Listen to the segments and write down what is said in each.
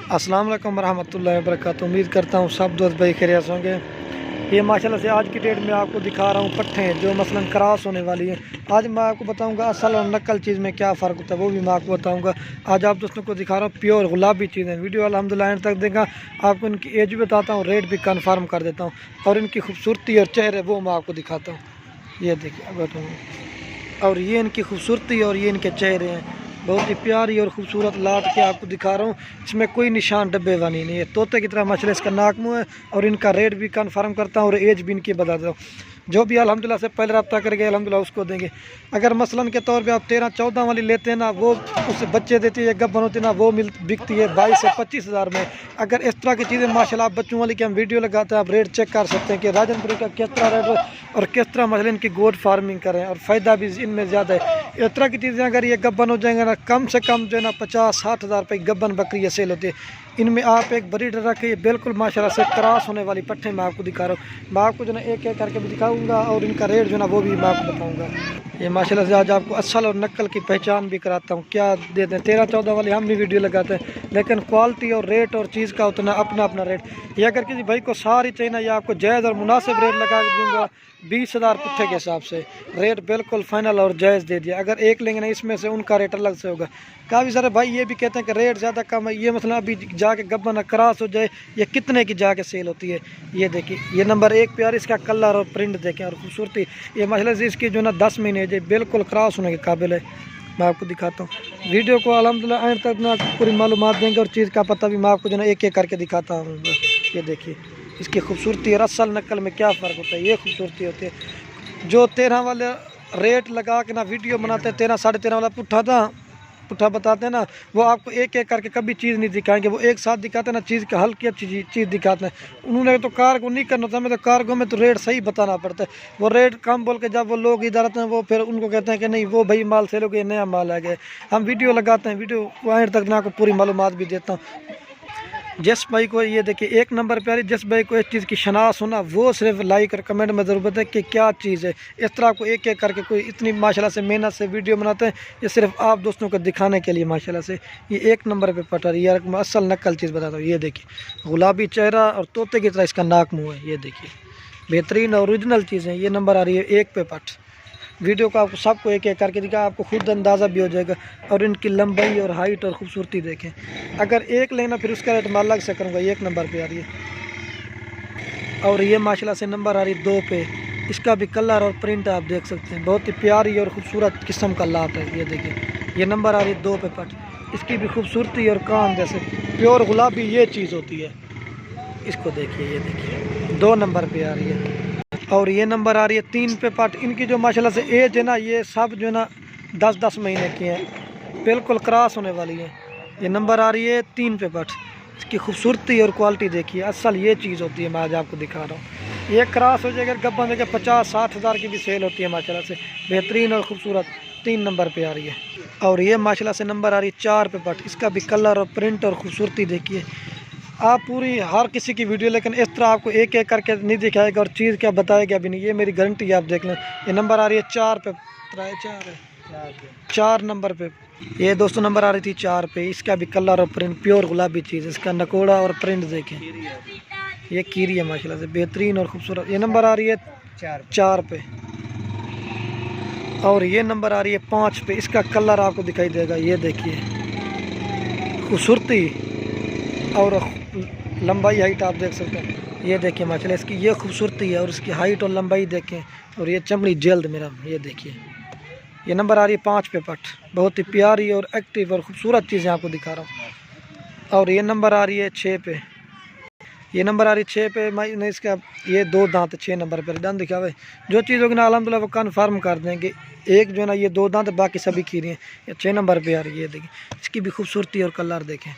अस्सलाम वालेकुम रहमतुल्लाहि व बरकातुहू। उम्मीद करता हूँ सब दोस्त भाई खैरियत होंगे। ये माशाल्लाह से आज की डेट में आपको दिखा रहा हूँ पट्ठे जो मसलन क्रॉस होने वाली है। आज मैं आपको बताऊँगा असल और नकल चीज़ में क्या फ़र्क होता है, वो भी मैं आपको बताऊँगा। आज आप दोस्तों को दिखा रहा हूँ प्योर गुलाबी चीज़ें। वीडियो अल्हम्दुलिल्लाह एंड तक देगा। आपको इनकी एज भी बताता हूँ, रेट भी कन्फर्म कर देता हूँ और इनकी खूबसूरती और चेहरे वो मैं आपको दिखाता हूँ। ये देखिए, और ये इनकी खूबसूरती और ये इनके चेहरे हैं। बहुत ही प्यारी और खूबसूरत लाट के आपको दिखा रहा हूँ। इसमें कोई निशान डब्बे वाली नहीं है, तोते की तरह मछली इसका नाक मुँह है। और इनका रेट भी कंफर्म करता हूँ और एज भी इनकी बता देता हूँ। जो भी अल्हम्दुलिल्लाह से पहले रब्ता करके अल्हम्दुलिल्लाह उसको देंगे। अगर मसलन के तौर पे आप 13-14 वाली लेते हैं ना, वो उससे बच्चे देती है, गब्बन होती है ना, वो बिकती है 22 से 25 हज़ार में। अगर इस तरह की चीज़ें माशाल्लाह आप बच्चों वाली के हम वीडियो लगाते हैं, आप रेट चेक कर सकते हैं कि राजनपुरी का किस तरह रेट और किस तरह मसले इनकी गोट फार्मिंग करें और फ़ायदा भी इनमें ज़्यादा है। इस तरह की चीज़ें अगर ये गब्बन हो जाएंगे ना, कम से कम जो है ना 50-60 हज़ार रुपये गब्बन बकरी ये सेल होती है। इनमें आप एक ब्रीडर रखें, बिल्कुल माशाल्लाह से क्रॉस होने वाली पट्टे मैं आपको दिखा रहा हूँ। मैं आपको जो है एक एक करके भी दिखाऊंगा और इनका रेट जो है ना वो भी मैं आपको बताऊंगा। ये माशाल्लाह से आज आपको असल और नकल की पहचान भी कराता हूँ। क्या देते हैं 13-14 वाले हम भी वीडियो लगाते हैं, लेकिन क्वालिटी और रेट और चीज़ का उतना अपना अपना रेट। ये अगर किसी भाई को सारी चाहिए ना, ये आपको जायज़ और मुनासिब रेट लगा दूँगा 20 हज़ार पुट्ठे के हिसाब से। रेट बिल्कुल फाइनल और जायज़ दे दिया। अगर एक लेंगे ना, इसमें से उनका रेट अलग से होगा। काफ़ी सारे भाई ये भी कहते हैं कि रेट ज़्यादा कम है। ये मतलब अभी जाके गब्बन क्रॉस हो जाए, ये कितने की जाके सेल होती है। ये देखिए, ये नंबर 1 प्यार, इसका कलर और प्रिंट देखें और खूबसूरती। ये मसले से इसकी जो ना 10 महीने जो बिल्कुल क्रॉस होने के काबिल है। मैं आपको दिखाता हूँ। वीडियो को अल्हम्दुलिल्लाह एंड तक ना पूरी मालूमात देंगे और चीज़ का पता भी मैं आपको जो ना एक एक करके दिखाता हूँ। ये देखिए इसकी खूबसूरती और असल नकल में क्या फ़र्क होता है। ये खूबसूरती होती है। जो 13 वाले रेट लगा के ना वीडियो बनाते हैं, 13-13.5 वाला पुट्ठा बताते हैं ना, वो आपको एक एक करके कभी चीज़ नहीं दिखाएंगे। वो एक साथ दिखाते हैं ना, चीज़ का हल्की अच्छी चीज़ दिखाते हैं। उन्होंने तो कार्गो नहीं करना था, हमें तो कार्गो में तो रेट सही बताना पड़ता है। वो रेट कम बोल के जब वो लोग इधर आते हैं, वो फिर उनको कहते हैं कि नहीं वो भाई माल सेल हो गया, नया माल आ गया। हम वीडियो लगाते हैं, वीडियो एंड तक ना आपको पूरी मालूमात भी देता हूँ। जिस भाई को ये देखिए एक नंबर प्यारी, जिस भाई को इस चीज़ की शनाख्त होना, वो सिर्फ लाइक और कमेंट में ज़रूरत है कि क्या चीज़ है। इस तरह आपको एक एक करके कोई इतनी माशाल्लाह से मेहनत से वीडियो बनाते हैं, ये सिर्फ आप दोस्तों को दिखाने के लिए माशाल्लाह से। ये एक नंबर पे पटर, ये मैं असल नकल चीज़ बताता हूँ। ये देखिए गुलाबी चेहरा और तोते की तरह इसका नाक मुँह है। ये देखिए बेहतरीन ओरिजिनल चीज़ें। ये नंबर आ रही है 1 पे पट। वीडियो को आपको सबको एक एक करके दिखा, आपको खुद अंदाज़ा भी हो जाएगा। और इनकी लंबाई और हाइट और खूबसूरती देखें। अगर एक लेना फिर उसका रेट मैं अलग से करूँगा। 1 नंबर पे आ रही है और ये माशाल्लाह से नंबर आ रही है 2 पे। इसका भी कलर और प्रिंट आप देख सकते हैं, बहुत ही प्यारी और ख़ूबसूरत किस्म का लाट है। ये देखिए ये नंबर आ रही है 2 पे पट। इसकी भी खूबसूरती और काम जैसे प्योर गुलाबी ये चीज़ होती है। इसको देखिए, ये देखिए 2 नंबर पे आ रही है और ये नंबर आ रही है 3 पे पार्ट। इनकी जो माशाल्लाह से एज है ना, ये सब जो है ना 10-10 महीने की हैं, बिल्कुल क्रॉस होने वाली है। ये नंबर आ रही है 3 पे पार्ट। इसकी खूबसूरती और क्वालिटी देखिए, असल ये चीज़ होती है। मैं आज आपको दिखा रहा हूँ। ये क्रॉस हो जाएगा गब्बन देकर 50-60 हज़ार की भी सेल होती है माशाल्लाह से। बेहतरीन और ख़ूबसूरत 3 नंबर पे आ रही है और ये माशाल्लाह से नंबर आ रही है 4 पे पार्ट। इसका भी कलर और प्रिंट और ख़ूबसूरती देखिए। आप पूरी हर किसी की वीडियो लेकिन इस तरह आपको एक एक करके नहीं दिखाएगा और चीज़ क्या बताएगा भी नहीं। ये मेरी गारंटी है, आप देख लें। ये नंबर आ रही है 4 पे, 4 नंबर पे। ये दोस्तों नंबर आ रही थी 4 पे। इसका भी कलर और प्रिंट प्योर गुलाबी चीज़। इसका नकोड़ा और प्रिंट देखें, ये कीरी है माशाल्लाह से, बेहतरीन और खूबसूरत। ये नंबर आ रही है 4 पे और ये नंबर आ रही है 5 पे। इसका कलर आपको दिखाई देगा। ये देखिए खूबसूरती और लंबाई हाइट आप देख सकते हैं। ये देखिए माशाल्लाह इसकी ये खूबसूरती है और इसकी हाइट और लंबाई देखें और ये चमड़ी जल्द मेरा। ये देखिए ये नंबर आ रही है 5 पे पट। बहुत ही प्यारी और एक्टिव और ख़ूबसूरत चीज़ें आपको दिखा रहा हूँ। और ये नंबर आ रही है 6 पे। ये नंबर आ रही है 6 पे। मैं इसका ये 2 दांत 6 नंबर पर दांत दिखा हुआ है। जो चीज़ होगी ना अल्हम्दुलिल्लाह वो कन्फर्म कर देंगे। एक जो है ना ये 2 दांत, बाकी सभी खीरी हैं। ये 6 नंबर पे आ रही है। ये देखिए इसकी भी खूबसूरती और कलर देखें।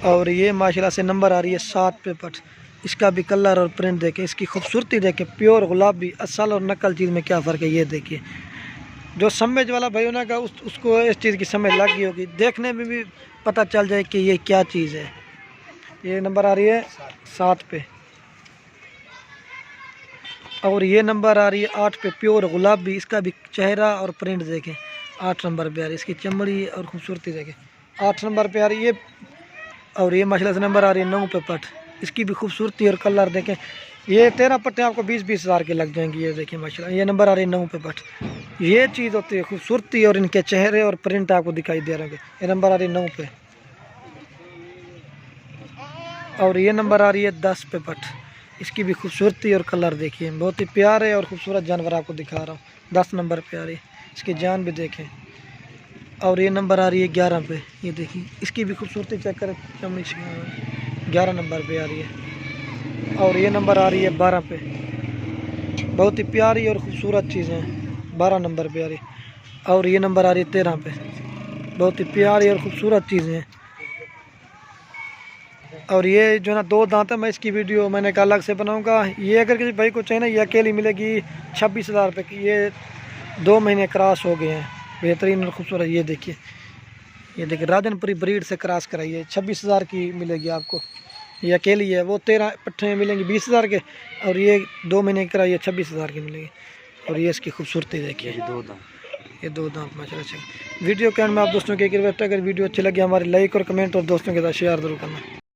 और ये माशाल्लाह से नंबर आ रही है 7 पे पट। इसका भी कलर और प्रिंट देखें, इसकी खूबसूरती देखें। प्योर गुलाबी असल और नकल चीज़ में क्या फ़र्क है ये देखिए। जो समझ वाला भाई होना का उसको इस चीज़ की समझ लग गई होगी, देखने में भी पता चल जाए कि ये क्या चीज़ है। ये नंबर आ रही है 7 पे और ये नंबर आ रही है 8 पे प्योर गुलाबी। इसका भी चेहरा और प्रिंट देखें। 8 नंबर पे आ रही है। इसकी चमड़ी और खूबसूरती देखें। 8 नंबर पे आ रही है। और ये माशाल्लाह से नंबर आ रही है 9 पे पट। इसकी भी खूबसूरती और कलर देखें, ये 13 पट्टे आपको 20-20 हज़ार के लग जाएंगी। ये देखिए माशाल्लाह, ये नंबर आ रही है 9 पे पट। ये चीज़ होती है खूबसूरती, और इनके चेहरे और प्रिंट आपको दिखाई दे रहे हैं। ये नंबर आ रही है 9 पे। और ये नंबर आ रही है 10 पे पट। इसकी भी खूबसूरती और कलर देखिए, बहुत ही प्यारे और खूबसूरत जानवर आपको दिखा रहा हूँ। 10 नंबर पे आ रही है, इसकी जान भी देखें। और ये नंबर आ रही है 11 पे। ये देखिए इसकी भी खूबसूरती चेक करें, चमड़ी 11 नंबर पे आ रही है। और ये नंबर आ रही है 12 पे। बहुत ही प्यारी और ख़ूबसूरत चीज़ें 12 नंबर पे आ रही है। और ये नंबर आ रही है 13 पे। बहुत ही प्यारी और ख़ूबसूरत चीज़ें हैं। और ये जो ना 2 दांत है, मैं इसकी वीडियो मैंने कहा अलग से बनाऊंगा। ये अगर किसी भाई को चाहिए ना, ये अकेली मिलेगी 26,000 रुपये की। ये 2 महीने क्रॉस हो गए हैं, बेहतरीन और खूबसूरत। ये देखिए राजनपुरी ब्रीड से क्रॉस कराइए, 26,000 की मिलेगी आपको। ये अकेली है, वो 13 पट्टे मिलेंगे 20,000 के, और ये 2 महीने की कराइए 26,000 की मिलेगी। और ये इसकी खूबसूरती देखिए, ये 2 दांत माशाल्लाह। वीडियो के अंत में आप दोस्तों की रिक्वेस्ट है, अगर वीडियो अच्छी लगी हमारे लाइक और कमेंट और दोस्तों के साथ शेयर जरूर करना।